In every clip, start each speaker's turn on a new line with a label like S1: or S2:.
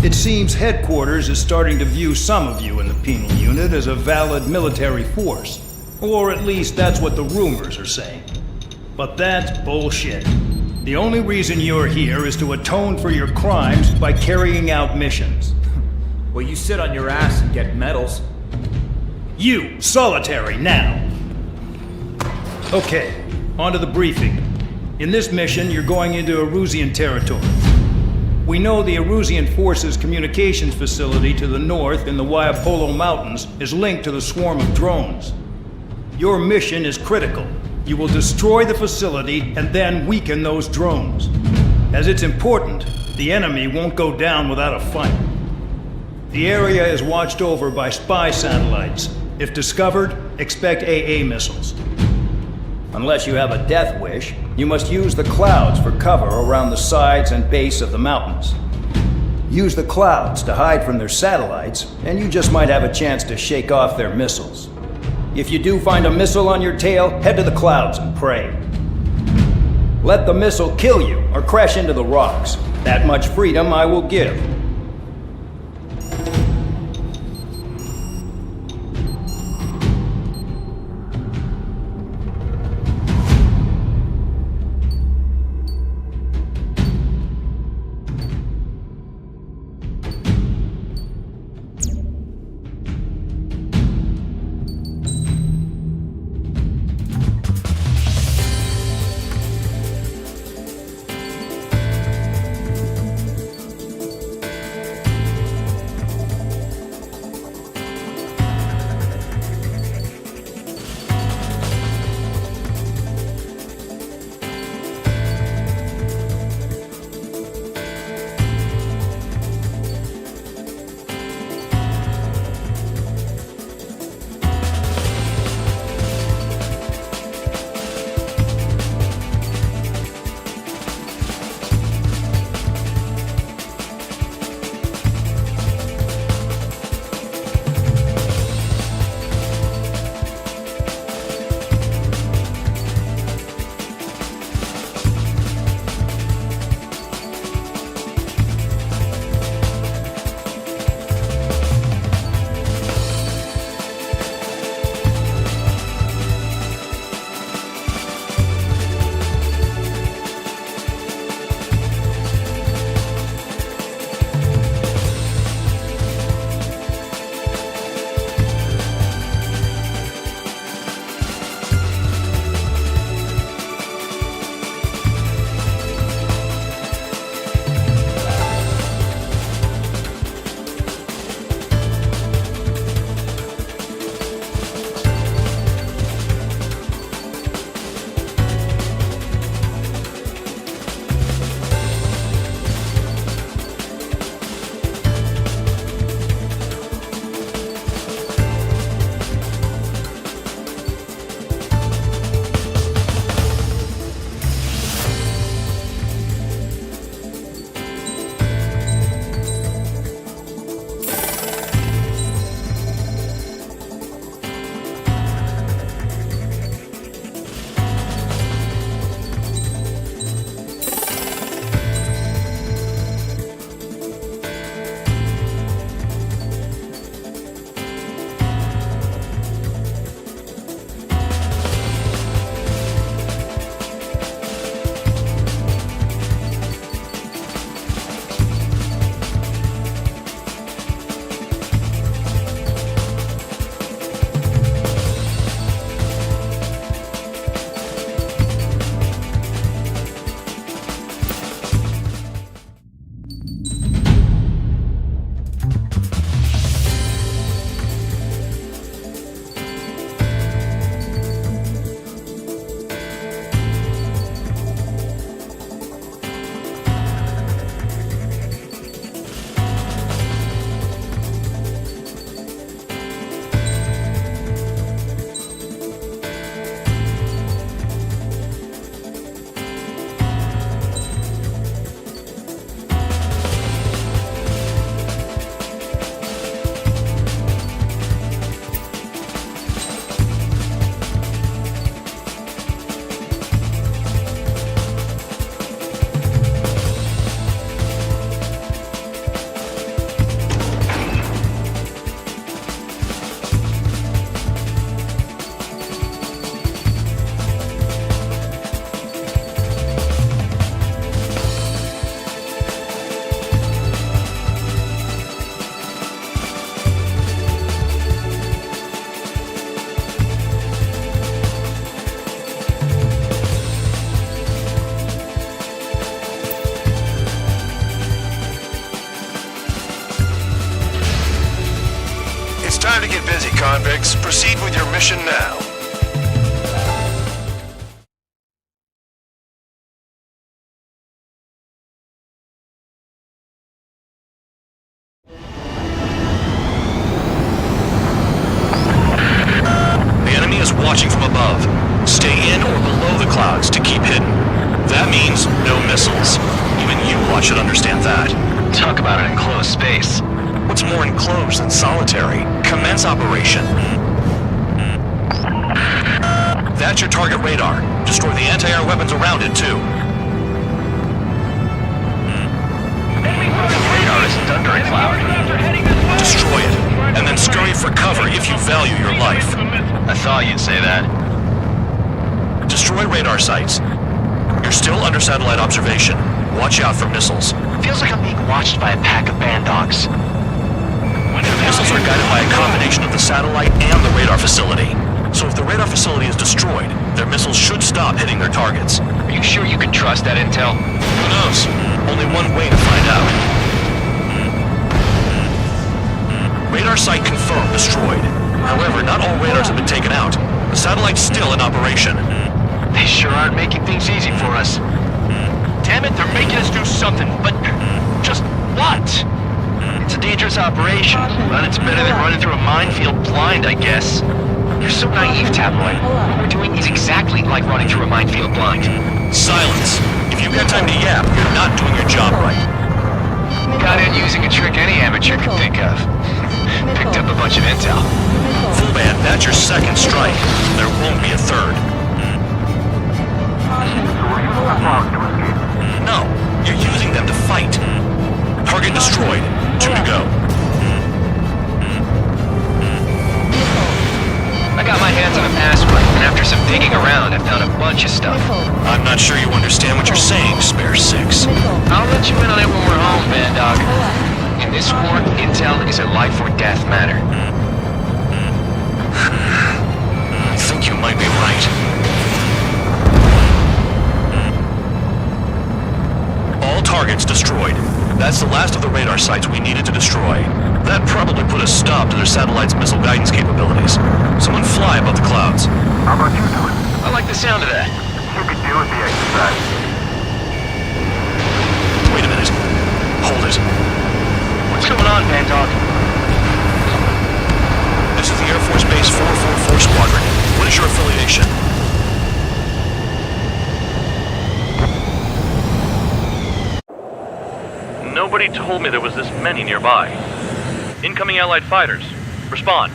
S1: It seems headquarters is starting to view some of you in the penal unit as a valid military force. Or at least that's what the rumors are saying. But that's bullshit. The only reason you're here is to atone for your crimes by carrying out missions.
S2: Well, you sit on your ass and get medals.
S1: You, solitary, now! Okay, on to the briefing. In this mission, you're going into Erusian territory. We know the Erusian Forces communications facility to the north in the Waiapolo Mountains is linked to the swarm of drones. Your mission is critical. You will destroy the facility and then weaken those drones. As it's important, the enemy won't go down without a fight. The area is watched over by spy satellites. If discovered, expect AA missiles. Unless you have a death wish, you must use the clouds for cover around the sides and base of the mountains. Use the clouds to hide from their satellites, and you just might have a chance to shake off their missiles. If you do find a missile on your tail, head to the clouds and pray. Let the missile kill you or crash into the rocks. That much freedom I will give.
S3: Time to get busy, convicts. Proceed with your mission now.
S4: The enemy is watching from above. Stay in or below the clouds to keep hidden. That means no missiles. Even you lot should understand that. Talk about an enclosed space. What's more enclosed than solitary? Commence operation. That's your target radar. Destroy the anti-air weapons around it, too. Radar isn't under a cloud. Destroy it, and then scurry for cover if you value your life. I thought you'd say that. Destroy radar sites. You're still under satellite observation. Watch out for missiles. Feels like I'm being watched by a pack of band dogs. Missiles are guided by a combination of the satellite and the radar facility. So if the radar facility is destroyed, their missiles should stop hitting their targets. Are you sure you can trust that intel? Who knows? Only one way to find out. Radar site confirmed destroyed. However, not all radars have been taken out. The satellite's still in operation. They sure aren't making things easy for us. Damn it, they're making us do something, but just what? It's a dangerous operation, but it's better than running through a minefield blind, I guess. You're so naive, Tabloid. What we're doing is exactly like running through a minefield blind. Silence. If you've got time to yap, you're not doing your job right. Got in using a trick any amateur could think of. Picked up a bunch of intel. Full band, that's your second strike. There won't be a third. No, you're using them to fight. Target destroyed. 2 to go. I got my hands on a password, and after some digging around, I found a bunch of stuff. I'm not sure you understand what you're saying, Spare 6. I'll let you in on it when we're home, Band Dog. In this war, intel is a life or death matter. I think you might be right. All targets destroyed. That's the last of the radar sites we needed to destroy. That probably put a stop to their satellite's missile guidance capabilities. Someone fly above the clouds.
S3: How about you do it?
S4: I like the sound of that.
S3: You could do with the exercise.
S4: Wait a minute. Hold it.
S2: What's going on, Band Dog?
S4: This is the Air Force Base 444 Squadron. What is your affiliation?
S5: Nobody told me there was this many nearby. Incoming Allied fighters. Respond.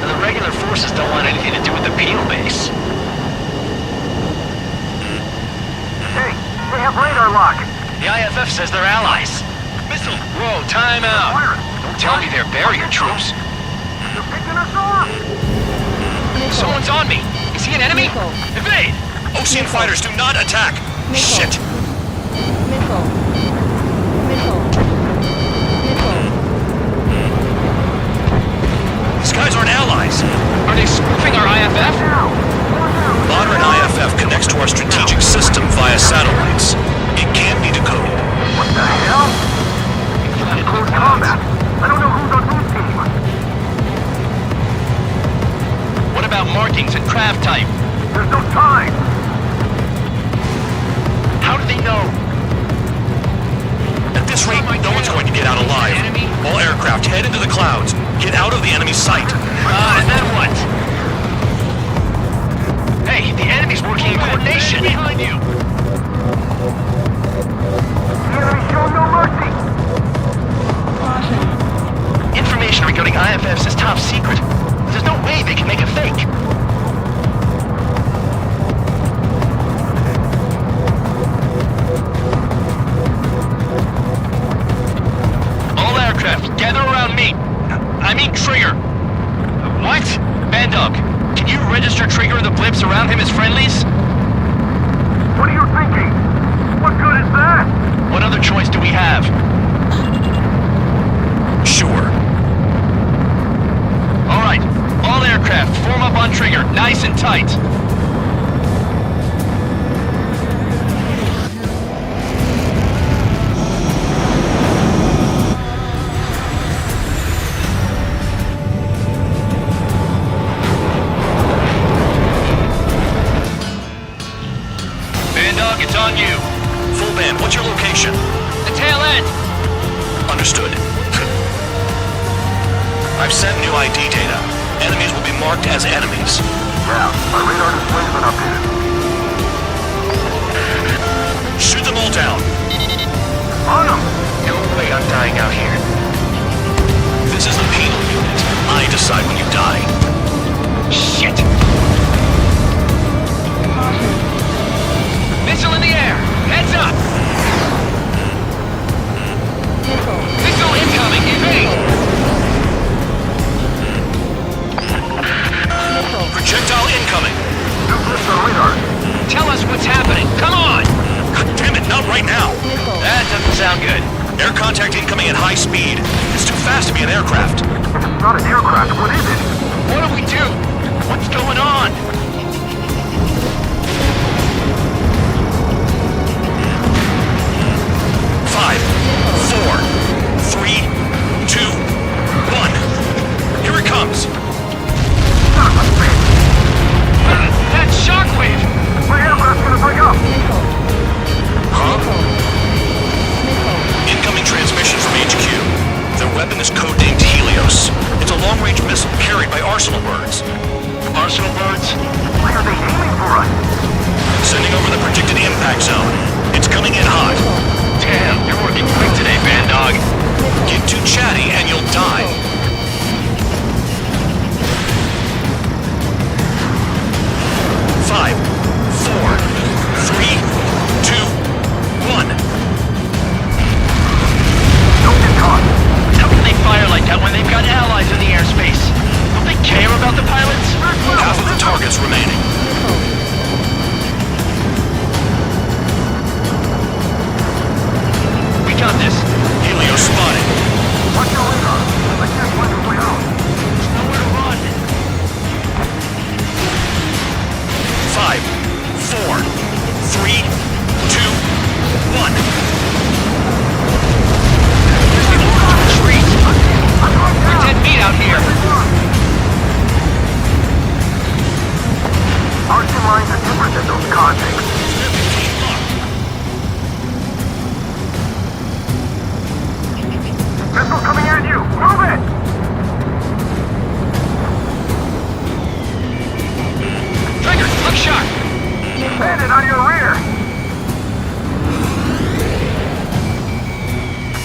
S4: The regular forces don't want anything to do with the Peel base.
S3: Hey, they have radar lock.
S4: The IFF says they're allies.
S2: Missile! Whoa, time out! Don't tell me they're barrier troops.
S3: They're picking us off.
S2: Someone's on me! Is he an enemy? Evade!
S4: Ocean fighters do not attack! Shit! These guys aren't allies!
S2: Are they spoofing our IFF?
S4: Modern IFF connects to our strategic system via satellites. It can't be decoded.
S3: What the hell? It's close combat. I don't know who's on whose team.
S2: What about markings and craft type?
S3: There's no time.
S2: How do they know?
S4: At this rate, no one's going to get out alive. All aircraft, head into the clouds. Get out of the enemy sight.
S2: And then what? Hey, the enemy's working in coordination. Behind you!
S3: The enemy show no mercy.
S2: Information regarding IFFs is top secret. There's no way they can make a fake. All aircraft, gather around me. I mean Trigger. What? Band Dog, can you register Trigger and the blips around him as friendlies?
S3: What are you thinking? What good is that?
S2: What other choice do we have?
S4: Sure.
S2: All right, all aircraft, form up on Trigger, nice and tight.
S4: location.
S2: The tail end.
S4: Understood. I've sent new ID data. Enemies will be marked as enemies.
S3: Yeah, my radar display's been updated.
S4: Shoot them all down.
S3: On them!
S2: No way I'm dying out here.
S4: This is the penal unit. I decide when you die.
S2: Shit! Missile in the air! Heads up! Missile incoming! Evade!
S4: Projectile incoming.
S3: New blips on radar.
S2: Tell us what's happening! Come on!
S4: God damn it, not right now.
S2: That doesn't sound good.
S4: Air contact incoming at high speed. It's too fast to be an aircraft.
S3: If it's not an aircraft, what is it?
S2: What do we do? What's going on?
S4: Five, four, three, two, one. Here it comes.
S3: Son of a bitch!
S2: That shockwave!
S3: My aircraft's gonna break up!
S4: Huh? Incoming transmission from HQ. Their weapon is codenamed Helios. It's a long-range missile carried by Arsenal birds.
S2: Arsenal birds?
S3: Why are they aiming for us?
S4: Sending over the predicted impact zone. It's coming in hot.
S2: Damn, you're working quick today, Band Dog.
S4: Get too chatty and you'll die. Five, four, three, two, one.
S3: Don't get caught!
S2: How can they fire like that when they've got allies in the airspace? Don't they care about the pilots?
S4: Half of the targets remaining.
S2: We got this.
S4: Helios spotted.
S3: Watch your radar! I can't find a way out!
S2: There's nowhere to run.
S4: Five, four, three, two, one.
S2: Trees. We're dead meat out here.
S3: Our two lines are different than those convicts. Missile coming at you! Move it!
S2: Trigger, look sharp.
S3: Bandit on your rear!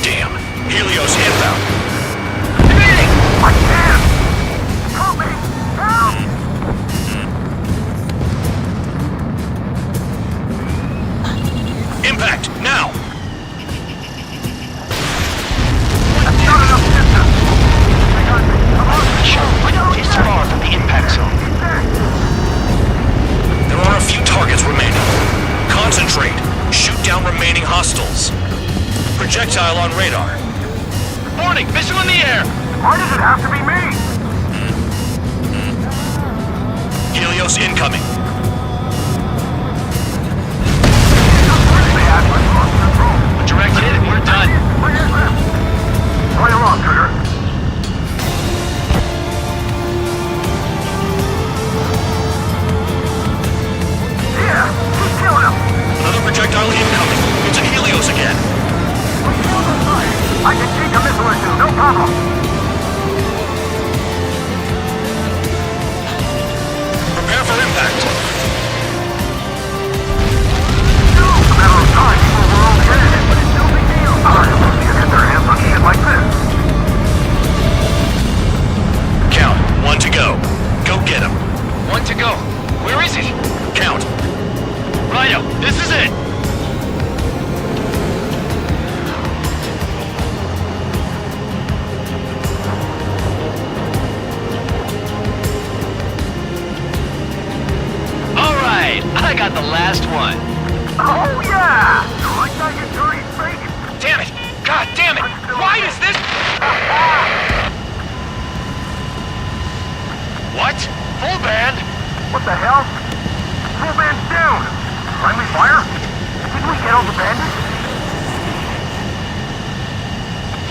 S4: Damn. Helios inbound.
S2: Evading.
S3: I can't! Help me! Help!
S4: Impact, now!
S3: That's not enough distance! I got this. Come on!
S2: Sure, we're not this far from the impact zone.
S4: There are a few targets remaining. Concentrate. Shoot down remaining hostiles. Projectile on radar.
S2: Warning, missile in the air.
S3: Why does it have to be me?
S4: Helios incoming.
S2: A direct hit and we're done.
S3: Play along, Trigger. Yeah, keep killing him.
S4: Another projectile incoming. It's a Helios again.
S3: I can take a missile or two, no problem.
S4: Prepare for impact.
S3: It's a matter of time before we're all dead, but it's no big deal. Alright, you get their hands on shit like this.
S4: Count. One to go. Go get him.
S2: One to go. Where is it?
S4: Count.
S2: Rhino, this is it. All right, I got the last one.
S3: Oh yeah! You like that, you dirty fake?
S2: Damn it! God damn it! Why is this? What? Full band?
S3: What the hell? Full band's down! Friendly fire? Didn't we get all the bandits?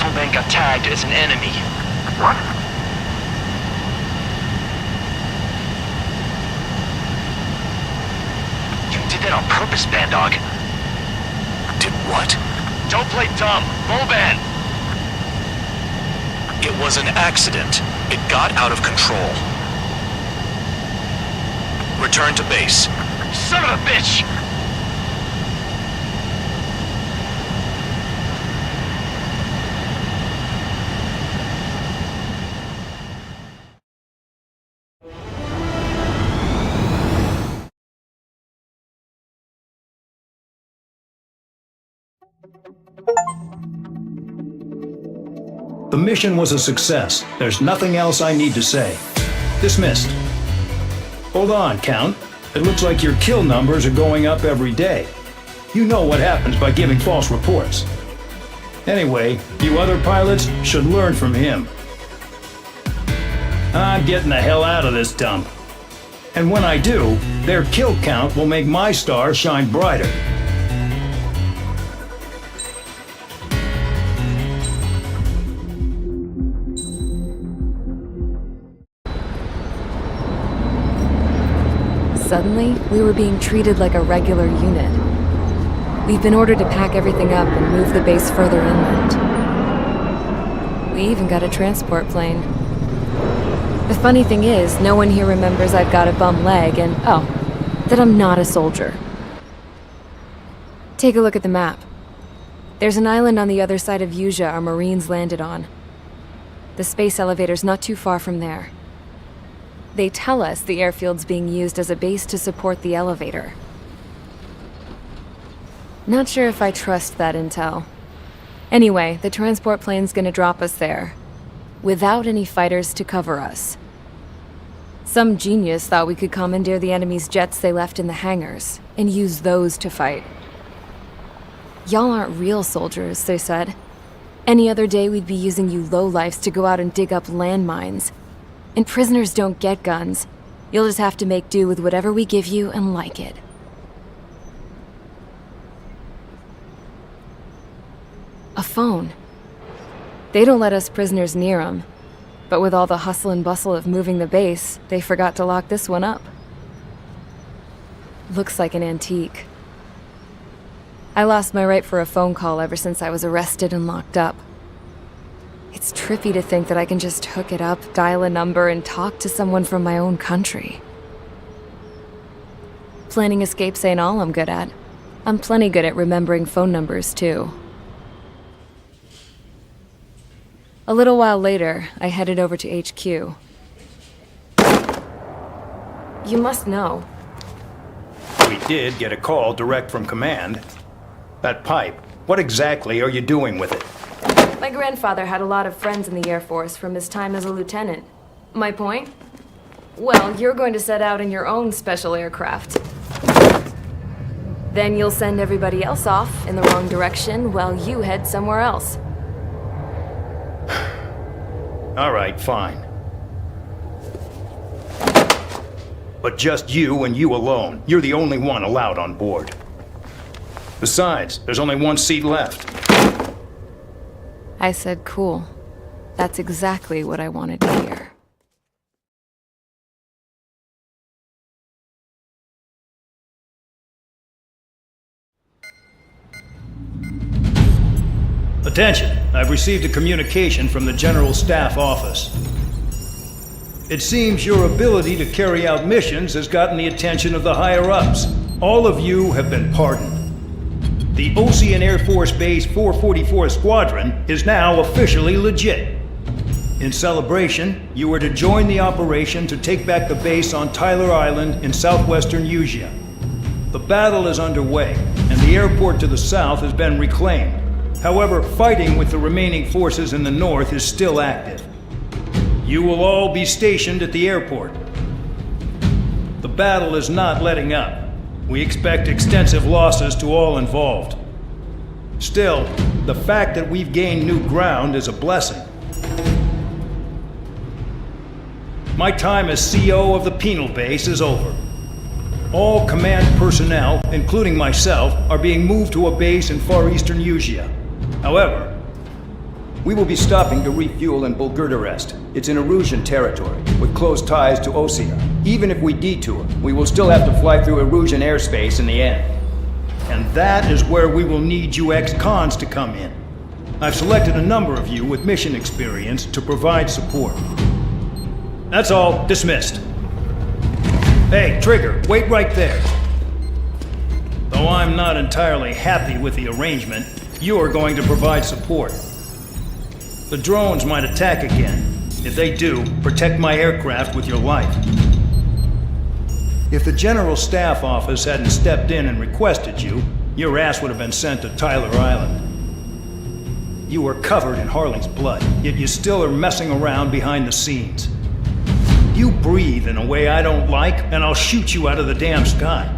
S2: Full band got tagged as an enemy.
S3: What?
S2: You did that on purpose, Band Dog.
S4: Did what?
S2: Don't play dumb. Move in.
S4: It was an accident. It got out of control. Return to base.
S2: Son of a bitch!
S1: The mission was a success. There's nothing else I need to say. Dismissed. Hold on, Count. It looks like your kill numbers are going up every day. You know what happens by giving false reports. Anyway, you other pilots should learn from him. I'm getting the hell out of this dump. And when I do, their kill count will make my star shine brighter.
S6: Suddenly, we were being treated like a regular unit. We've been ordered to pack everything up and move the base further inland. We even got a transport plane. The funny thing is, no one here remembers I've got a bum leg and, oh, that I'm not a soldier. Take a look at the map. There's an island on the other side of Usea our Marines landed on. The space elevator's not too far from there. They tell us the airfield's being used as a base to support the elevator. Not sure if I trust that intel. Anyway, the transport plane's gonna drop us there, without any fighters to cover us. Some genius thought we could commandeer the enemy's jets they left in the hangars, and use those to fight. Y'all aren't real soldiers, they said. Any other day we'd be using you lowlifes to go out and dig up landmines. And prisoners don't get guns. You'll just have to make do with whatever we give you and like it. A phone. They don't let us prisoners near them. But with all the hustle and bustle of moving the base, they forgot to lock this one up. Looks like an antique. I lost my right for a phone call ever since I was arrested and locked up. It's trippy to think that I can just hook it up, dial a number, and talk to someone from my own country. Planning escapes ain't all I'm good at. I'm plenty good at remembering phone numbers, too. A little while later, I headed over to HQ. You must know.
S1: We did get a call direct from command. That pipe, what exactly are you doing with it?
S6: My grandfather had a lot of friends in the Air Force from his time as a lieutenant. My point? Well, you're going to set out in your own special aircraft. Then you'll send everybody else off in the wrong direction while you head somewhere else.
S1: All right, fine. But just you and you alone. You're the only one allowed on board. Besides, there's only one seat left.
S6: I said cool. That's exactly what I wanted to hear.
S1: Attention, I've received a communication from the General Staff Office. It seems your ability to carry out missions has gotten the attention of the higher-ups. All of you have been pardoned. The Ocean Air Force Base 444 Squadron is now officially legit. In celebration, you are to join the operation to take back the base on Tyler Island in southwestern Usea. The battle is underway, and the airport to the south has been reclaimed. However, fighting with the remaining forces in the north is still active. You will all be stationed at the airport. The battle is not letting up. We expect extensive losses to all involved. Still, the fact that we've gained new ground is a blessing. My time as CO of the penal base is over. All command personnel, including myself, are being moved to a base in far eastern Usea. However, we will be stopping to refuel in Bulgurdarest. It's in Erusian territory, with close ties to Osea. Even if we detour, we will still have to fly through Erusian airspace in the end. And that is where we will need you ex-cons to come in. I've selected a number of you with mission experience to provide support. That's all. Dismissed. Hey, Trigger, wait right there. Though I'm not entirely happy with the arrangement, you are going to provide support. The drones might attack again. If they do, protect my aircraft with your life. If the General Staff Office hadn't stepped in and requested you, your ass would have been sent to Tyler Island. You were covered in Harley's blood, yet you still are messing around behind the scenes. You breathe in a way I don't like, and I'll shoot you out of the damn sky.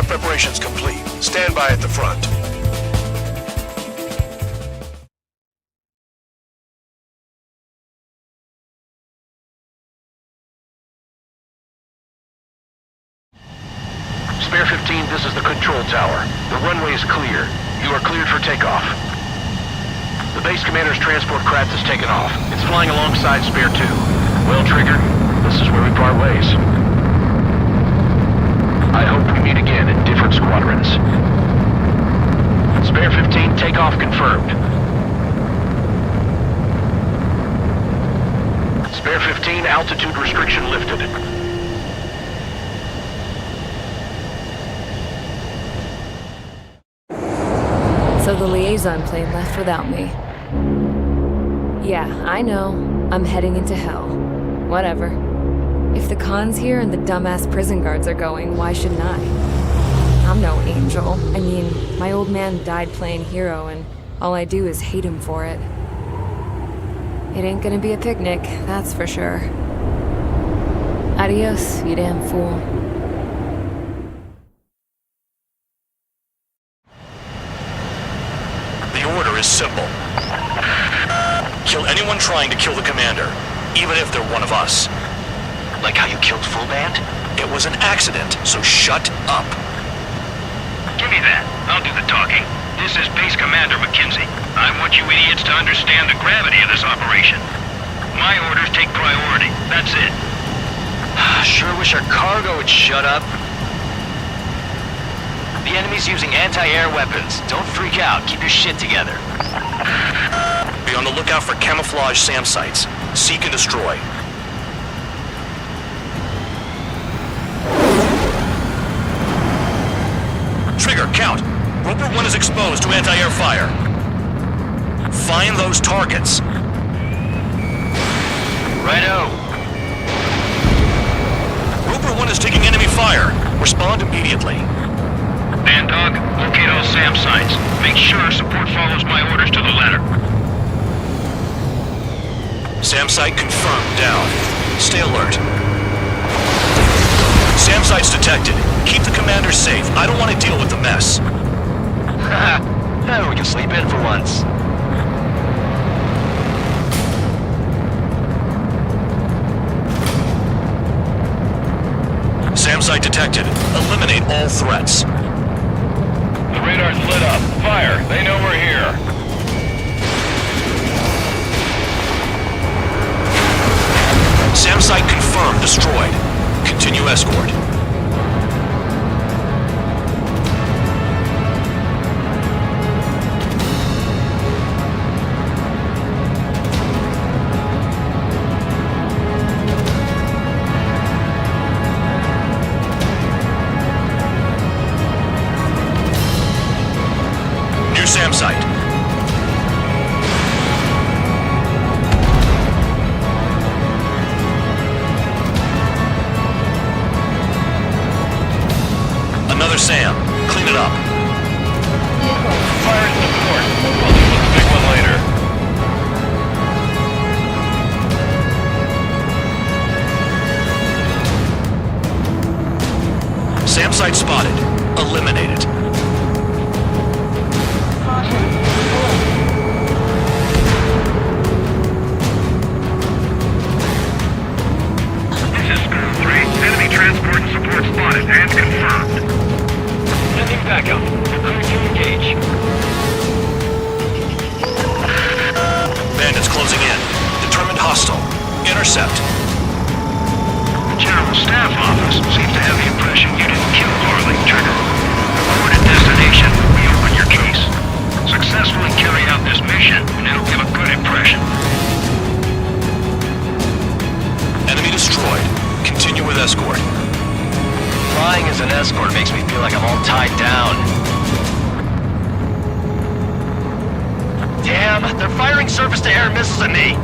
S4: preparations complete. Stand by at the front.
S3: Spare 15, this is the control tower. The runway is clear. You are cleared for takeoff. The base commander's transport craft has taken off. It's flying alongside Spare 2. Well, Trigger, this is where we part ways. I hope we meet again in different squadrons. Spare 15, takeoff confirmed. Spare 15, altitude restriction lifted.
S6: So the liaison plane left without me. Yeah, I know. I'm heading into hell. Whatever. If the Khan's here and the dumbass prison guards are going, why shouldn't I? I'm no angel. I mean, my old man died playing hero, and all I do is hate him for it. It ain't gonna be a picnic, that's for sure. Adios, you damn fool.
S4: The order is simple. Kill anyone trying to kill the commander, even if they're one of us.
S2: Like how you killed Full Band?
S4: It was an accident, so shut up.
S1: Give me that. I'll do the talking. This is Base Commander McKenzie. I want you idiots to understand the gravity of this operation. My orders take priority. That's it.
S2: Sure wish our cargo would shut up. The enemy's using anti-air weapons. Don't freak out. Keep your shit together.
S4: Be on the lookout for camouflage SAM sites. Seek and destroy. Trigger, count. Roper 1 is exposed to anti-air fire. Find those targets.
S2: Righto.
S4: Roper 1 is taking enemy fire. Respond immediately.
S1: Bandog, locate all SAM sites. Make sure support follows my orders to the letter.
S4: SAM site confirmed down. Stay alert. SAM site's detected. Keep the commander safe. I don't want to deal with the mess.
S2: We can sleep in for once.
S4: SAM site detected. Eliminate all threats.
S3: The radar's lit up. Fire. They know we're here.
S4: SAM site confirmed destroyed. Continue escort. New SAM site. Another SAM. Clean it up.
S3: Fire in support. We'll deal with the big one later.
S4: SAM site spotted. Eliminate it.
S1: This is School 3. Enemy transport and support spotted and confirmed.
S2: Sending backup. Ready to engage.
S4: Bandits closing in. Determined hostile. Intercept.
S1: The General Staff Office seems to have the impression you didn't kill Harley, Trigger. Report at destination. Reopen your case. Successfully carry out this mission, and it'll give a good impression.
S4: Enemy destroyed. Continue with escort.
S2: Flying as an escort makes me feel like I'm all tied down. Damn, they're firing surface-to-air missiles at me.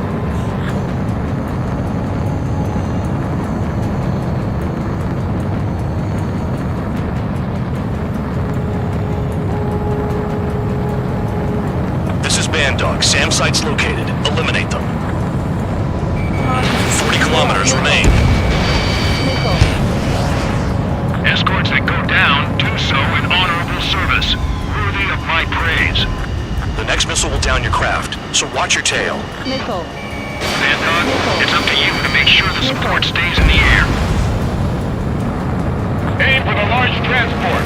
S4: This is Bandog. SAM site's located. Eliminate them. 40 kilometers remain.
S1: Escorts that go down, do so
S4: missile will down your craft, so watch your tail.
S7: Missile.
S3: Bad Dog, it's up to you to make sure the support stays in the air. Aim for the large transport.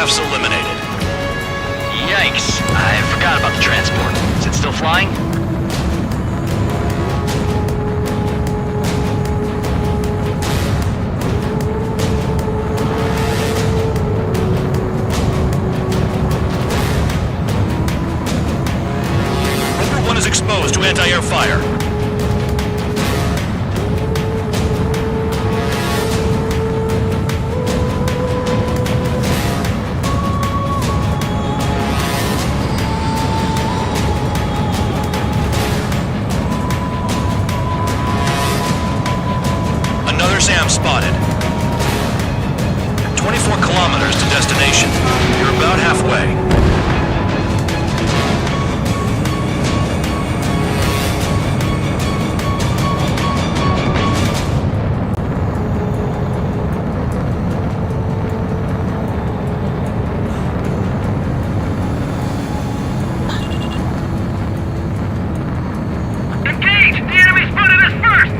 S4: Eliminated.
S2: Yikes. I forgot about the transport. Is it still flying?
S4: Rover 1 is exposed to anti-air fire. Sam spotted. 24 kilometers to destination. You're about halfway.
S3: Engage! The enemy spotted us first!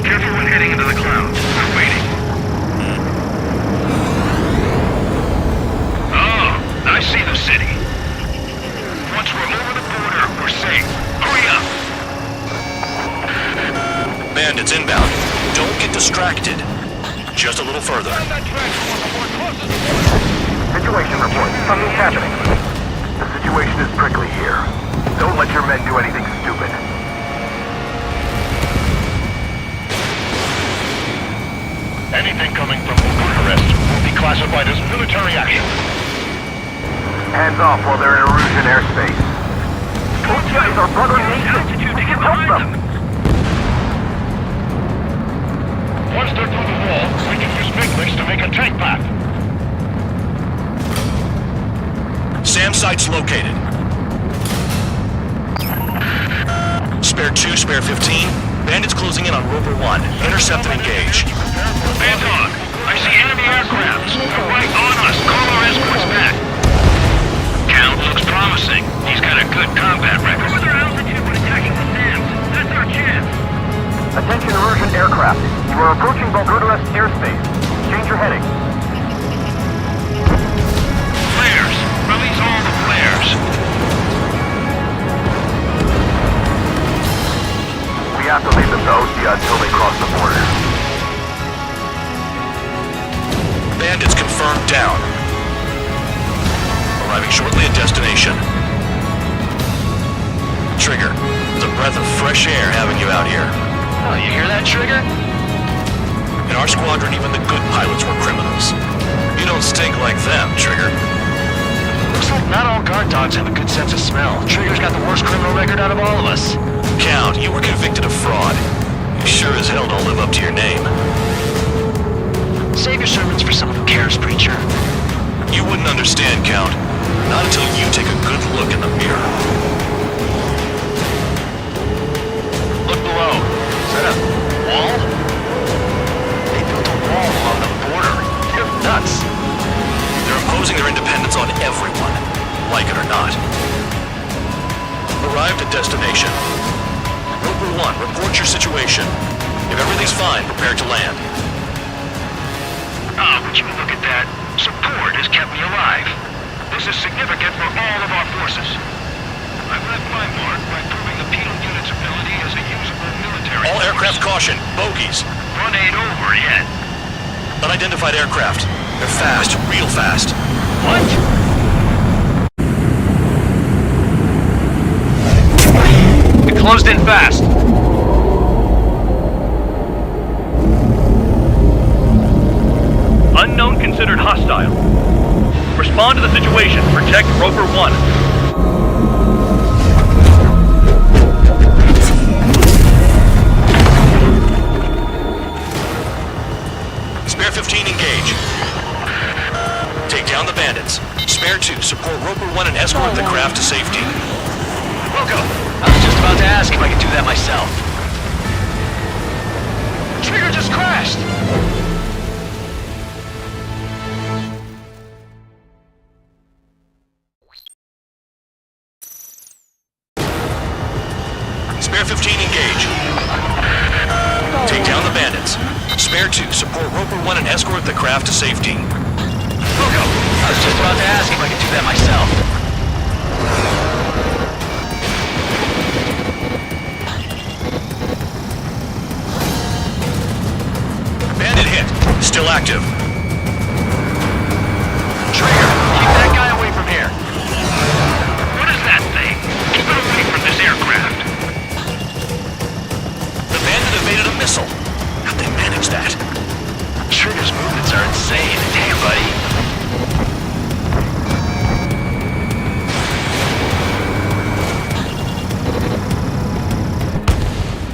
S3: Careful when heading into the clouds. We're waiting. Oh, I see the city. Once we're over the border, we're safe. Hurry up!
S4: Bandits inbound. Don't get distracted. Just a little further.
S3: Situation report. Something's happening. The situation is prickly here. Don't let your men do anything stupid. Anything coming from Bucharest will be classified as military action. Hands off while they're in Erusian airspace. Turkey is our brother nation. We can help them. Once they're through the wall, we can use Bigwicks to make a tank path.
S4: SAM site's located. Spare 2, spare 15. Bandits closing in on Rover 1. Intercept and engage.
S3: Bad Dog, I see enemy aircraft. They're right on us. Call our escorts back. Count looks promising. He's got a good combat record. Lower their altitude when attacking the SAMs. That's our chance. Attention Erusian aircraft. You are approaching Bucharest airspace. Change your heading. Flares. Release all the flares. We have to leave them to Ostia until they cross the border.
S4: Bandits confirmed down. Arriving shortly at destination. Trigger, it's a breath of fresh air having you out here.
S2: Oh, you hear that, Trigger?
S4: In our squadron, even the good pilots were criminals. You don't stink like them, Trigger.
S2: Looks like not all guard dogs have a good sense of smell. Trigger's got the worst criminal record out of all of us.
S4: Count, you were convicted of fraud. You sure as hell don't live up to your name.
S2: Save your sermons for someone who cares, preacher.
S4: You wouldn't understand, Count. Not until you take a good look in the mirror.
S2: Look below. Is that a wall? They built a wall along the border. They're nuts.
S4: They're imposing Roper 1, report your situation. If everything's fine, prepare to land.
S3: Ah, would you look at that? Support has kept me alive. This is significant for all of our forces. I've left my mark by proving the penal unit's ability as a usable military
S4: All
S3: force.
S4: aircraft caution, bogies.
S3: Run ain't over yet.
S4: Unidentified aircraft. They're fast, real fast.
S3: What?
S2: It closed in fast.
S5: Unknown considered hostile. Respond to the situation. Protect Roper 1.
S4: Spare 15, engage. Take down the bandits. Spare 2, support Roper 1 and escort the craft to safety.
S2: Wilco, I was just about to ask if I could do that myself.
S3: Trigger just crashed.
S4: Spare 15, engage. Take down the bandits. Spare 2, support Roper 1 and escort the craft to safety.
S2: Wilco, I was just about to ask if I could do that myself.
S4: Bandit hit. Still active.
S2: Trigger, keep that guy away from here.
S3: What is that thing? Keep it away from this aircraft.
S4: The bandit evaded a missile. How'd they manage that?
S2: Trigger's movements are insane. Damn, buddy.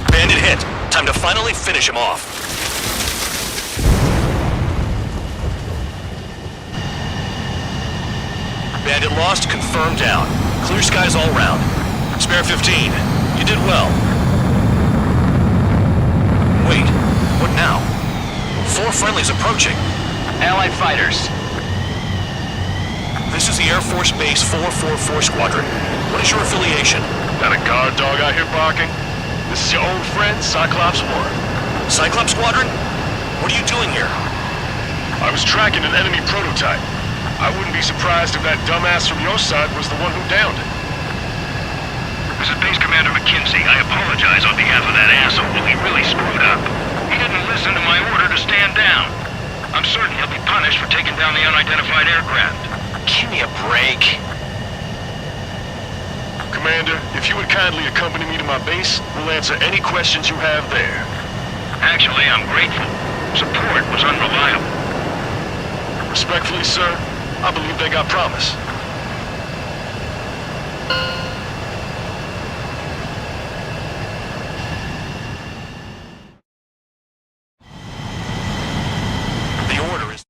S4: Bandit hit. Time to finally finish him off. Bandit lost, confirmed down. Clear skies all round. Spare 15. You did well. Wait, what now? 4 friendlies approaching.
S2: Allied fighters.
S4: This is the Air Force Base 444 Squadron. What is your affiliation?
S3: That a guard dog out here barking? This is your old friend, Cyclops 1.
S4: Cyclops Squadron? What are you doing here?
S3: I was tracking an enemy prototype. I wouldn't be surprised if that dumbass from your side was the one who downed it. This is Base Commander McKinsey. I apologize on behalf of that asshole. He really screwed up. He didn't listen to my order to stand down. I'm certain he'll be punished for taking down the unidentified aircraft.
S2: Give me a break.
S3: Commander, if you would kindly accompany me to my base, we'll answer any questions you have there. Actually, I'm grateful. Support was unreliable. Respectfully, sir, I believe they got promise.
S4: The order is...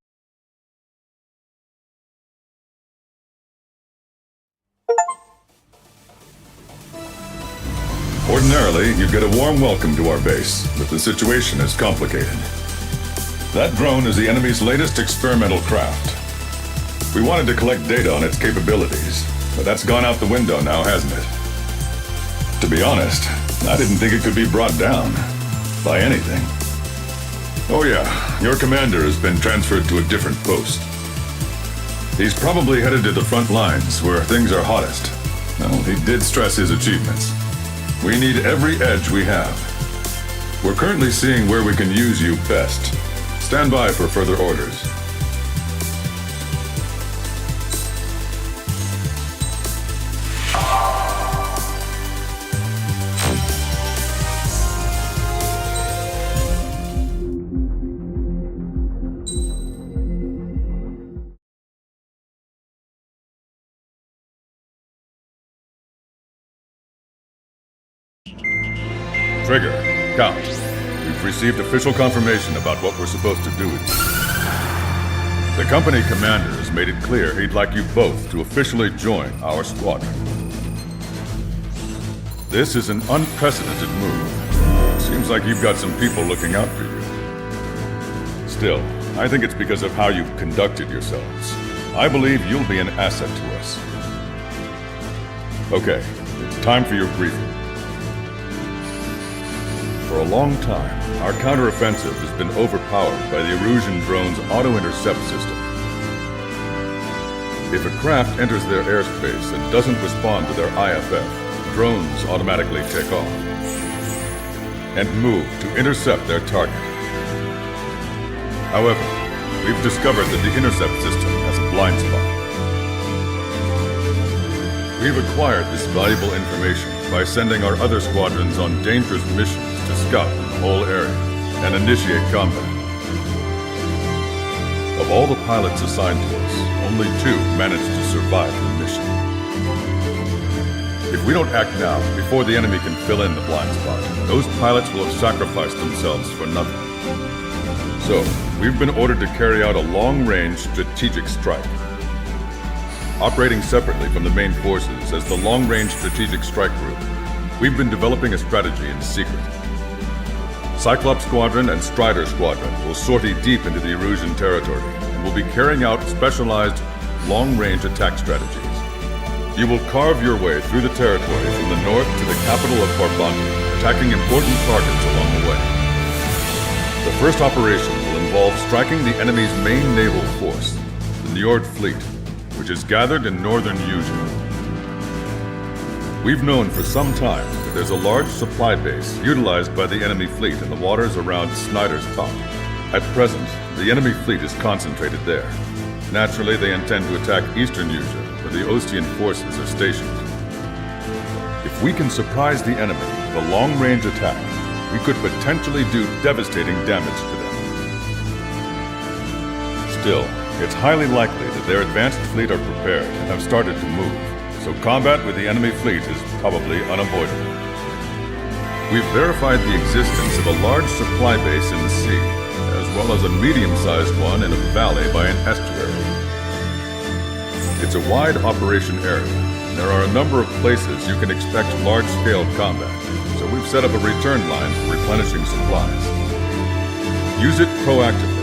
S7: Ordinarily, you'd get a warm welcome to our base, but the situation is complicated. That drone is the enemy's latest experimental craft. We wanted to collect data on its capabilities, but that's gone out the window now, hasn't it? To be honest, I didn't think it could be brought down by anything. Oh yeah, your commander has been transferred to a different post. He's probably headed to the front lines where things are hottest. Well, he did stress his achievements. We need every edge we have. We're currently seeing where we can use you best. Stand by for further orders. Trigger, Count. We've received official confirmation about what we're supposed to do with you. The company commander has made it clear he'd like you both to officially join our squadron. This is an unprecedented move. Seems like you've got some people looking out for you. Still, I think it's because of how you've conducted yourselves. I believe you'll be an asset to us. Okay, it's time for your briefing. For a long time, our counteroffensive has been overpowered by the Erusian drone's auto-intercept system. If a craft enters their airspace and doesn't respond to their IFF, drones automatically take off and move to intercept their target. However, we've discovered that the intercept system has a blind spot. We've acquired this valuable information by sending our other squadrons on dangerous missions to scout the whole area and initiate combat. Of all the pilots assigned to us, only 2 managed to survive the mission. If we don't act now, before the enemy can fill in the blind spot, those pilots will have sacrificed themselves for nothing. So, we've been ordered to carry out a long-range strategic strike. Operating separately from the main forces as the Long-Range Strategic Strike Group, we've been developing a strategy in secret. Cyclops Squadron and Strider Squadron will sortie deep into the Erusian territory and will be carrying out specialized long-range attack strategies. You will carve your way through the territory from the north to the capital of Barbanti, attacking important targets along the way. The first operation will involve striking the enemy's main naval force, the Njord Fleet, which is gathered in northern Eugene. We've known for some time that there's a large supply base utilized by the enemy fleet in the waters around Snyder's Top. At present, the enemy fleet is concentrated there. Naturally, they intend to attack eastern Eugene, where the Ostian forces are stationed. If we can surprise the enemy with a long-range attack, we could potentially do devastating damage to them. Still, it's highly likely that their advanced fleet are prepared and have started to move, so combat with the enemy fleet is probably unavoidable. We've verified the existence of a large supply base in the sea, as well as a medium-sized one in a valley by an estuary. It's a wide operation area, and there are a number of places you can expect large-scale combat, so we've set up a return line for replenishing supplies. Use it proactively.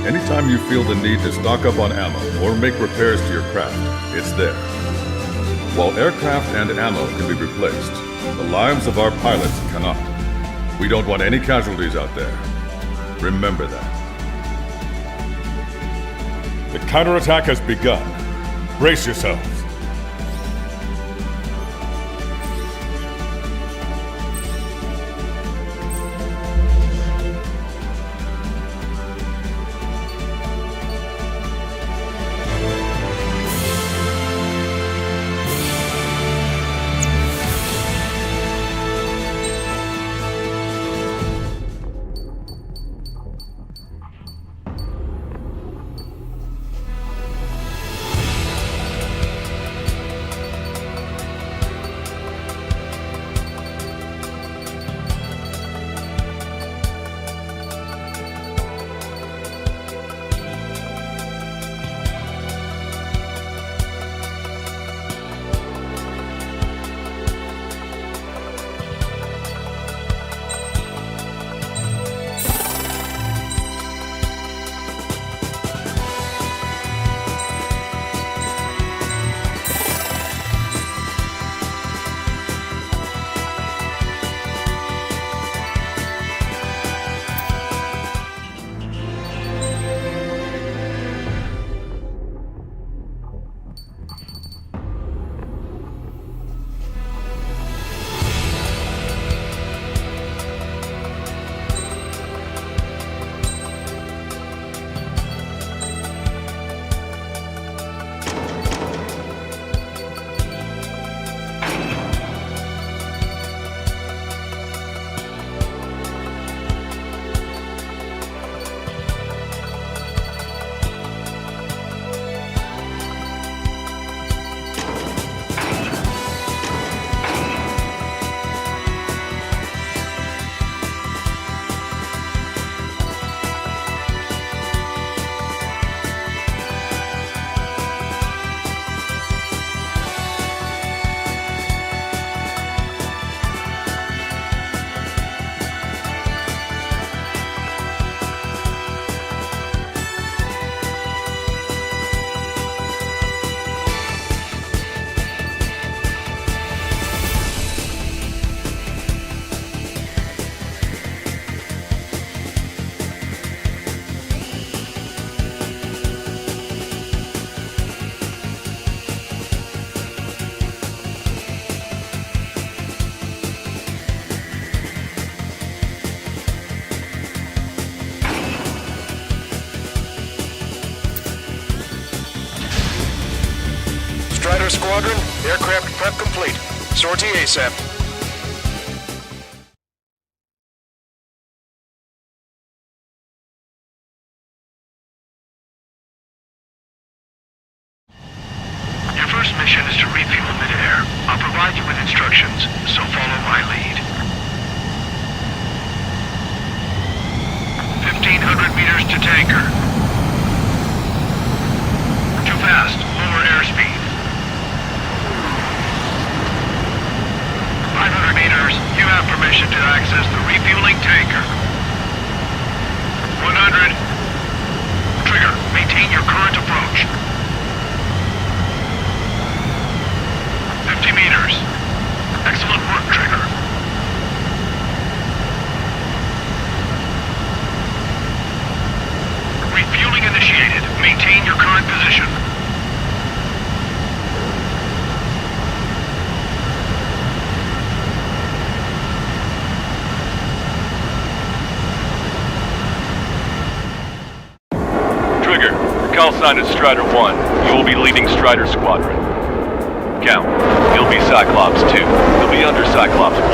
S7: Anytime you feel the need to stock up on ammo or make repairs to your craft, it's there. While aircraft and ammo can be replaced, the lives of our pilots cannot. We don't want any casualties out there. Remember that. The counterattack has begun. Brace yourselves.
S4: Aircraft prep complete. Sortie ASAP.
S3: Your first mission is to refuel midair. I'll provide you with instructions, so follow my lead. 1,500 meters to tanker. Too fast. Lower airspeed. 500 meters. You have permission to access the refueling tanker. 100. Trigger, maintain your current approach. 50 meters. Excellent work, Trigger. Refueling initiated. Maintain your current position.
S5: Trigger, your call sign is Strider 1. You will be leading Strider Squadron. Count. You'll be Cyclops 2. You'll be under Cyclops 1.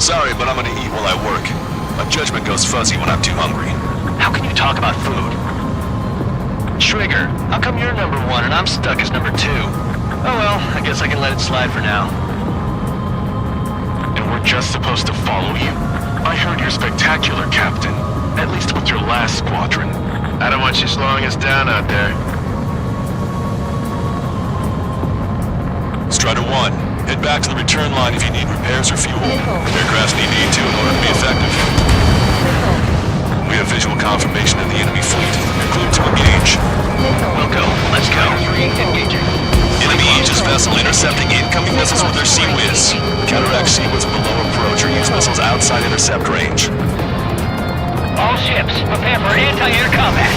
S4: Sorry, but I'm gonna eat while I work. My judgment goes fuzzy when I'm too hungry.
S2: How can you talk about food? Trigger, how come you're number 1 and I'm stuck as number 2? Oh well, I guess I can let it slide for now.
S3: And we're just supposed to follow you? I heard you're spectacular, Captain. At least with your last squadron. I don't want you slowing us down out there.
S4: Strider 1, head back to the return line if you need repairs or fuel. Aircrafts need E2 in order to be effective. We have visual confirmation of the enemy fleet. You're cleared to engage.
S2: We'll go. Let's go. Engaging.
S4: Enemy Aegis vessel intercepting incoming missiles with their Sea-Whiz. Counteract Sea-Whiz below approach or use missiles outside intercept range.
S8: All ships, prepare for anti-air combat.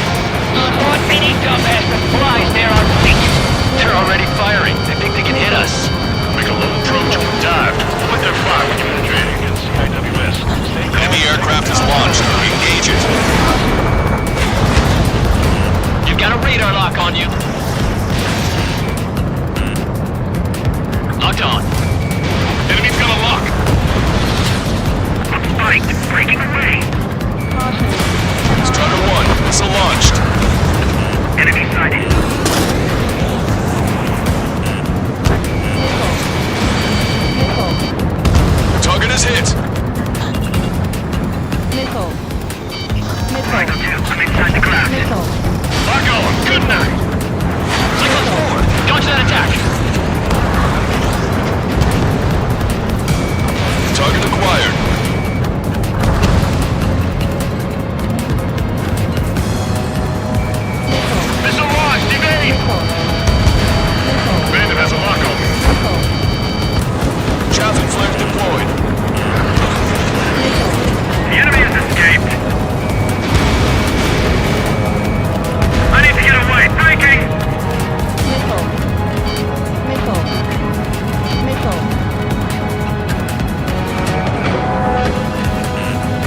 S8: Spot any dumbass that flies near our fleet.
S2: They're already firing. They think they can hit us.
S3: Make a low approach and dive. Put their fire when you're penetrating against CIWS.
S4: Enemy aircraft is launched. Engage it.
S2: You've got a radar lock on you. Locked on.
S3: Enemy's got a lock. Spike, breaking away.
S4: Strider 1, missile launched.
S3: Enemy sighted.
S4: Target is hit.
S3: Cycle 2, I'm inside the craft. Lock on, good night.
S2: Cyclones forward. Dodge that attack.
S4: Target acquired.
S3: Missile launched, evade! Bandit has a lock on me.
S4: Chaffing flares deployed.
S3: The enemy has escaped. I need to get away, breaking!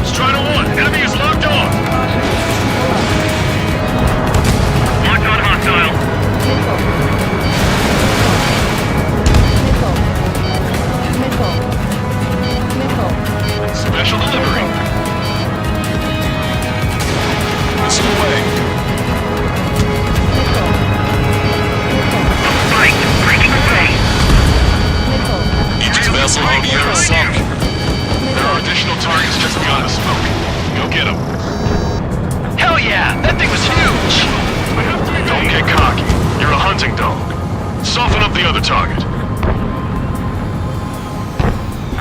S3: Strider 1, enemy is locked on. Locked on hostile. Special delivery.
S4: Missile away.
S3: Spike, breaking away.
S4: Aegis vessel ODR is sunk.
S3: There are additional targets just beyond the smoke. Go get them.
S2: Hell yeah! That thing was huge!
S3: Don't get cocky. You're a hunting dog. Soften up the other target.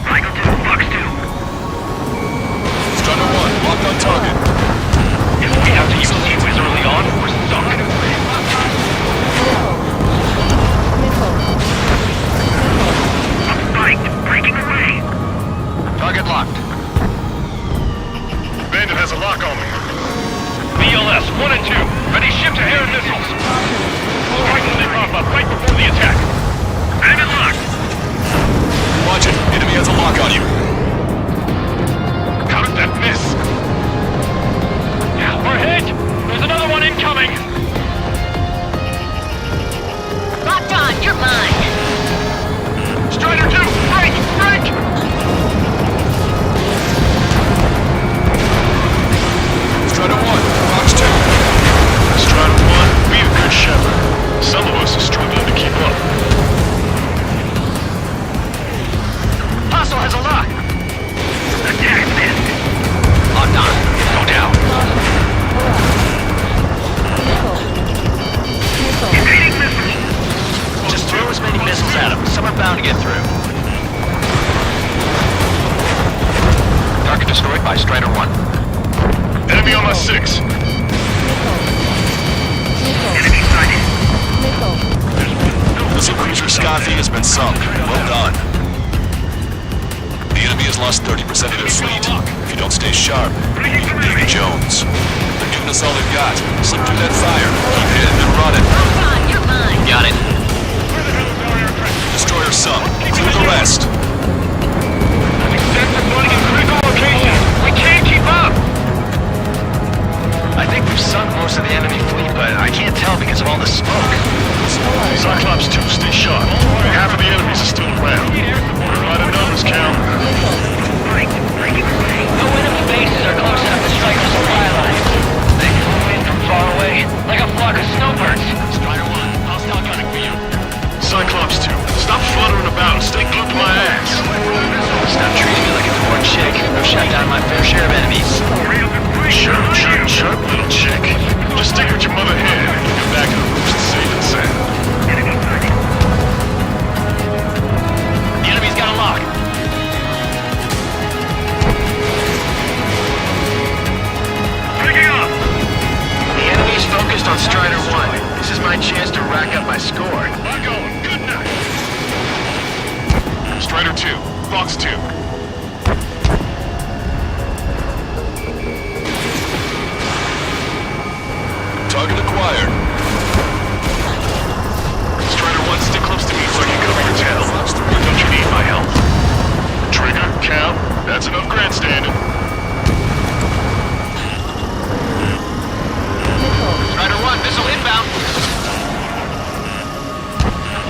S3: Cycle 2, Fox 2.
S4: Strider 1, locked on target.
S3: If we have to use Sea-Whiz early on, we're sunk. I'm spiked, breaking away.
S2: Target locked.
S3: Bandit has a lock on me.
S5: BLS 1 and 2. Ready ship to air missiles. Strike when they pop up right before the attack.
S2: to get through. Target destroyed by Strider 1.
S3: Enemy on my 6.
S8: Enemy sighted.
S4: Missile cruiser Scotty has been sunk. Well done. The enemy has lost 30% of their fleet. If you don't stay sharp, you'll be Davy Jones. They're giving us all they've got. Slip through that fire. Keep hitting and running.
S8: You're mine.
S2: Got it.
S4: Destroyer sunk. Clear the rest.
S8: Sector flooding in critical location. We can't keep up.
S2: I think we've sunk most of the enemy fleet, but I can't tell because of all the smoke.
S3: Cyclops 2, stay sharp. Half of the enemies are still around. We're right in numbers, Cal.
S8: No enemy bases are close enough to strike the supply lines. They flew in from far away, like a flock of snowbirds.
S2: Strider 1, hostile gunning for you.
S3: Cyclops 2, stop fluttering about and stay glued to my ass.
S2: Stop treating me like a poor chick. I've shot down my fair share of enemies.
S3: Shut, little chick. Just stick with your mother hen and get back in the roost safe and sound.
S2: The enemy's got a lock.
S3: Picking up!
S2: The enemy's focused on Strider 1. This is my chance to rack up my score.
S3: I'm going. Good night. Strider 2, Fox 2.
S4: Target acquired.
S3: Strider 1, stick close to me so I can cover your tail. Don't you need my help? Trigger, Cal, that's enough grandstanding.
S2: Strider 1, missile inbound.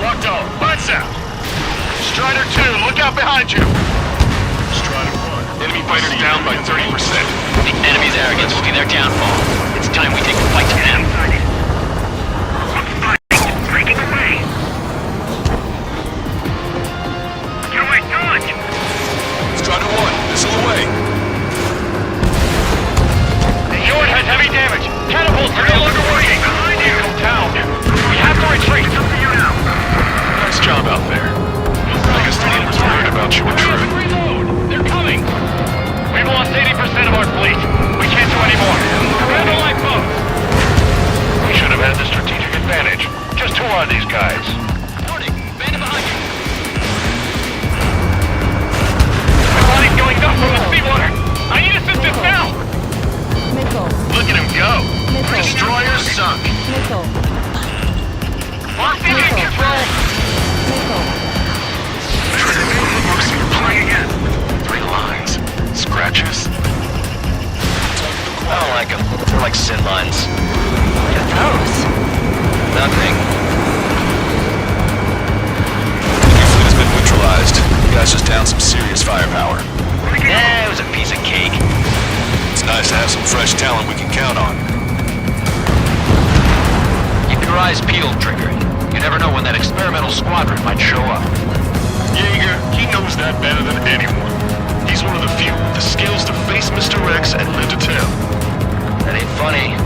S3: Locked on. Lights out. Strider 2, look out behind you. Strider 1, enemy fighters down by 30%.
S2: The enemy's arrogance will be their downfall. It's time we take the fight to them.
S8: Breaking away. Get away, dodge.
S4: Strider 1, missile away.
S8: The unit has heavy damage. Catapults are no longer working. Behind you. Down. We have to retreat. It's up to you now.
S3: Nice job out there. I guess the leader's worried about you and Truman.
S8: Reload. They're coming. We've lost 80% of our fleet. We can't do any more. Grab a lifeboat. We should have had the strategic advantage. Just who are these guys?
S2: Warning, bandit behind you.
S8: My body's going numb from the seawater. I need assistance now.
S3: Look at him go. Destroyer sunk.
S8: Lost in control.
S3: Play again. 3 lines. Scratches.
S2: I don't like them. They're like sin lines. What are those? Nothing.
S4: Your fleet has been neutralized. You guys just downed some serious firepower.
S2: Yeah, it was a piece of cake.
S4: It's nice to have some fresh talent we can count on.
S2: Keep your eyes peeled, Trigger. You never know when that experimental squadron might show up.
S3: Jaeger, he knows that better than anyone. He's one of the few with the skills to face Mr. X and live to tell.
S2: That ain't funny.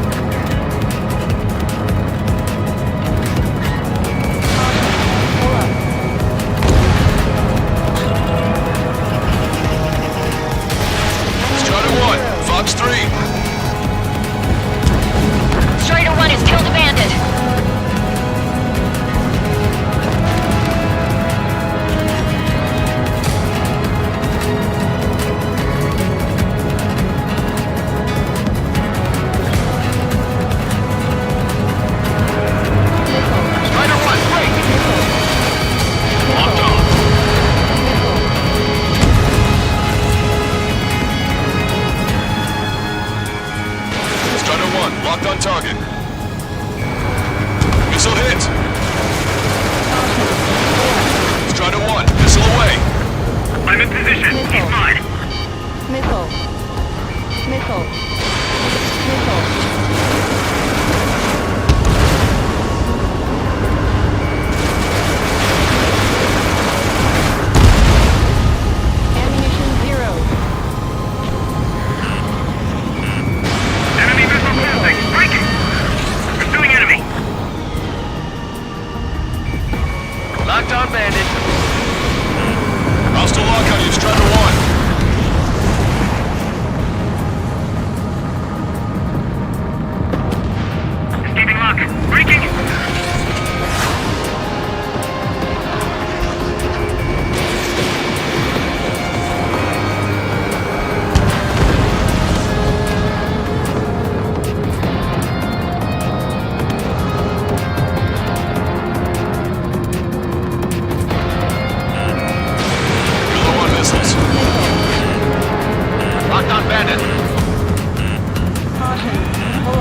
S4: Strider 1, Fox 3.
S6: Strider 1 has killed a bandit.
S4: Locked on target. Missile hit. Strider 1, missile away.
S8: I'm in position. He's mine.
S6: Missile. Missile. Ammunition 0.
S8: Enemy missile closing. Breaking. Pursuing enemy.
S2: Locked on bandit.
S4: lock on you, Strider 1.
S8: Escaping lock. Breaking.
S2: Locked on bandit.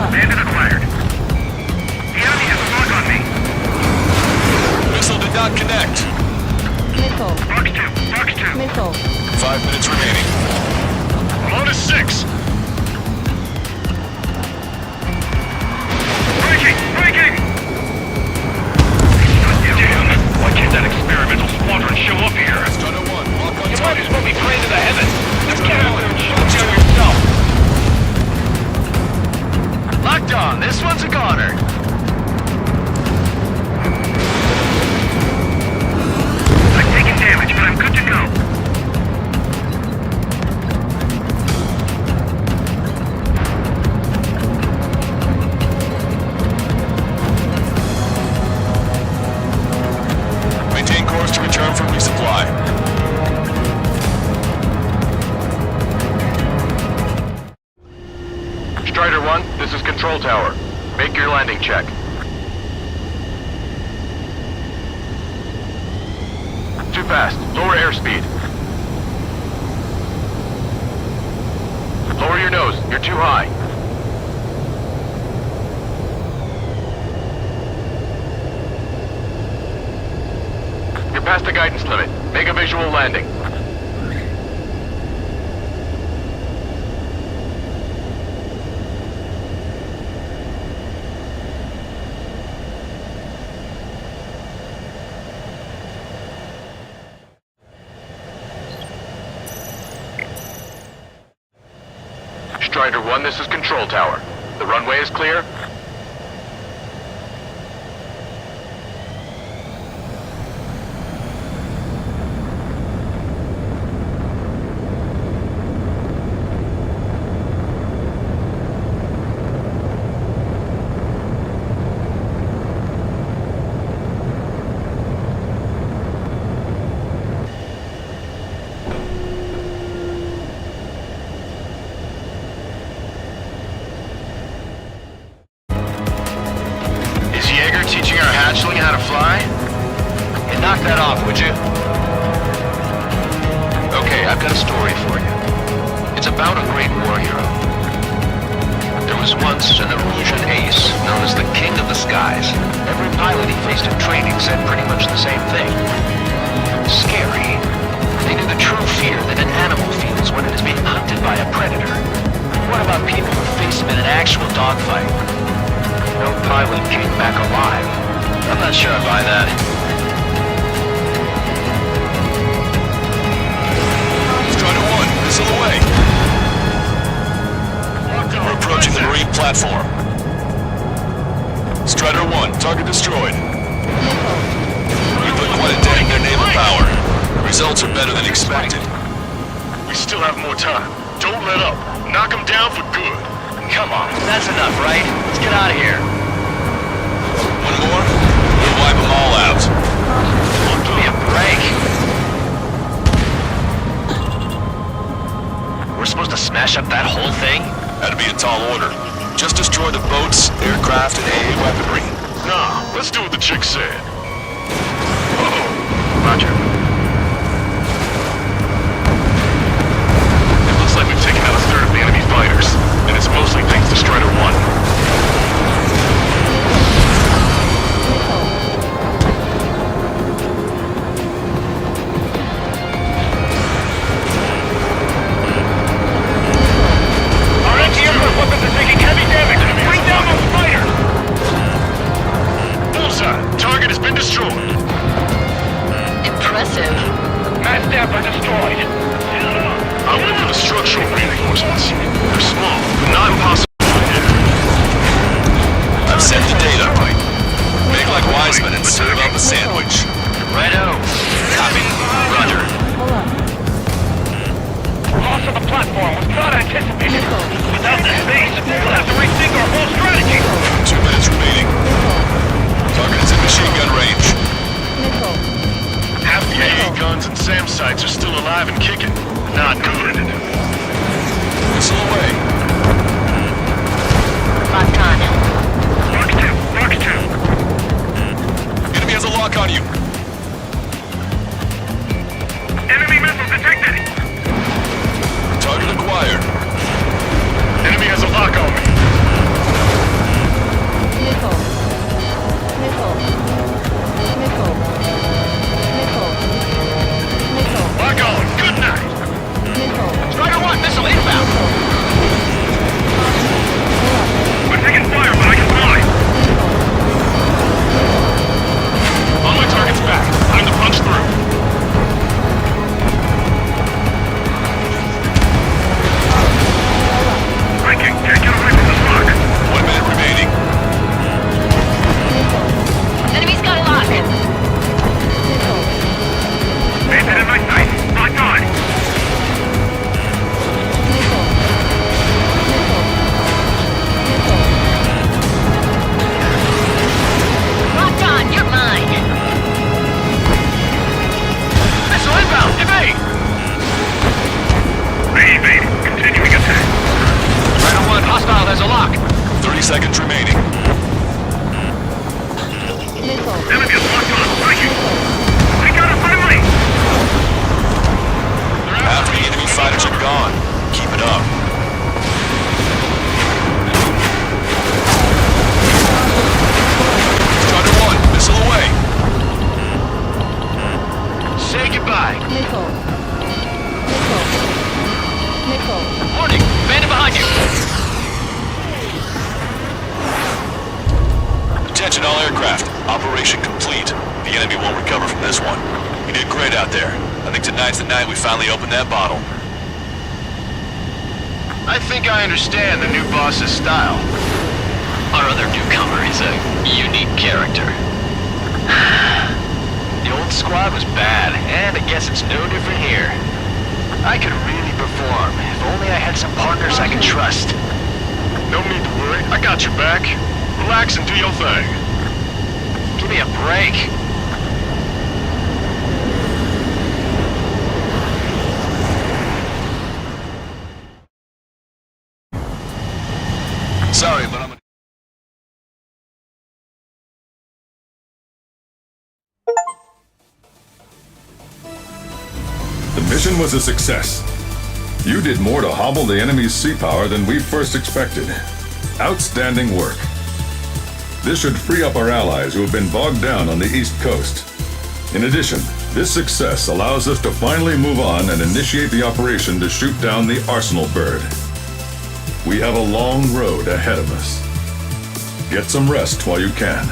S8: Bandit acquired. The enemy has a lock on me.
S4: Missile did not connect.
S9: Missile.
S8: Fox 2. Fox 2.
S9: Missile.
S4: 5 minutes remaining.
S8: I'm on to 6. Breaking! Breaking! Damn! Why can't that experimental squadron show up here?
S4: Strider 1, lock on
S2: You might
S4: target.
S2: as well be praying to the heavens. Let's get out there and shoot down yourself. Locked on. This one's a goner.
S8: I'm taking damage, but I'm good to go.
S4: Maintain course to return for resupply.
S3: Strider 1, this is Control Tower. Make your landing check. Too fast. Lower airspeed. Lower your nose. You're too high. You're past the guidance limit. Make a visual landing. Strider 1, this is Control Tower. The runway is clear.
S2: Teaching our hatchling how to fly? Hey, knock that off, would you? Okay, I've got a story for you. It's about a great war hero. There was once an Erusian ace known as the King of the Skies. Every pilot he faced in training said pretty much the same thing. Scary. They knew the true fear that an animal feels when it is being hunted by a predator. What about people who face him in an actual dogfight? No pilot came back alive. I'm not sure I buy that.
S4: Strider 1, missile away. We're approaching the marine platform. Strider 1, target destroyed. We put quite a dent in their naval power. The results are better than expected.
S8: We still have more time. Don't let up. Knock them down for good.
S2: Come on, that's enough, right? Let's get out of here.
S4: One more, we'll wipe them all out.
S2: Give me a break. We're supposed to smash up that whole thing?
S4: That'd be a tall order. Just destroy the boats, aircraft, and AA weaponry.
S8: Nah, let's do what the chick said.
S2: Roger.
S8: It looks like we've taken out a third of the enemy fighters, and it's mostly thanks to Strider 1. Target has been destroyed.
S9: Impressive.
S8: Mass Dapper destroyed. I went for the structural reinforcements. They're small, but not impossible.
S4: I've sent the data. Make like Wiseman and serve up a sandwich.
S2: Righto. Copy. Roger.
S9: Hold up.
S8: platform was not anticipated. Without this base, we'll have to rethink our whole strategy.
S4: 2 minutes remaining. Target is in machine gun range.
S3: Half the AA guns and SAM sites are still alive and kicking. Not good.
S4: Missile away.
S8: Locked on. Mark 2.
S4: Enemy has a lock on you.
S8: Enemy missile detected.
S4: Target acquired.
S3: Enemy has a lock on me.
S8: Lock on. Good night. Strider 1, missile inbound. We're taking fire, but I can fly.
S3: All my targets back. Time to punch through.
S8: Ranking, can't get away from this lock.
S4: 1 minute remaining.
S6: Enemy's got a lock.
S8: Maintain in my sight. Locked on.
S6: Locked on, you're mine.
S8: Missile inbound. Evade. Evade. Continuing attack.
S2: Strider 1, hostile has a lock.
S4: 30 seconds remaining.
S8: Enemy is locked on. Ranking. I got a friendly.
S4: Half the enemy fighters are gone. Keep it up. Strider 1, missile away.
S3: Say goodbye.
S2: Warning, bandit behind you.
S4: Attention all aircraft. Operation complete. The enemy won't recover from this one. You did great out there. I think tonight's the night we finally open that bottle.
S3: I think I understand the new boss's style.
S2: Our other newcomer is a unique character. The old squad was bad, and I guess it's no different here. I could really perform if only I had some partners I could trust.
S3: No need to worry. I got your back. Relax and do your thing.
S2: Give me a break.
S4: Sorry, but I'm...
S7: The mission was a success. You did more to hobble the enemy's sea power than we first expected. Outstanding work. This should free up our allies who have been bogged down on the East Coast. In addition, this success allows us to finally move on and initiate the operation to shoot down the Arsenal bird. We have a long road ahead of us. Get some rest while you can.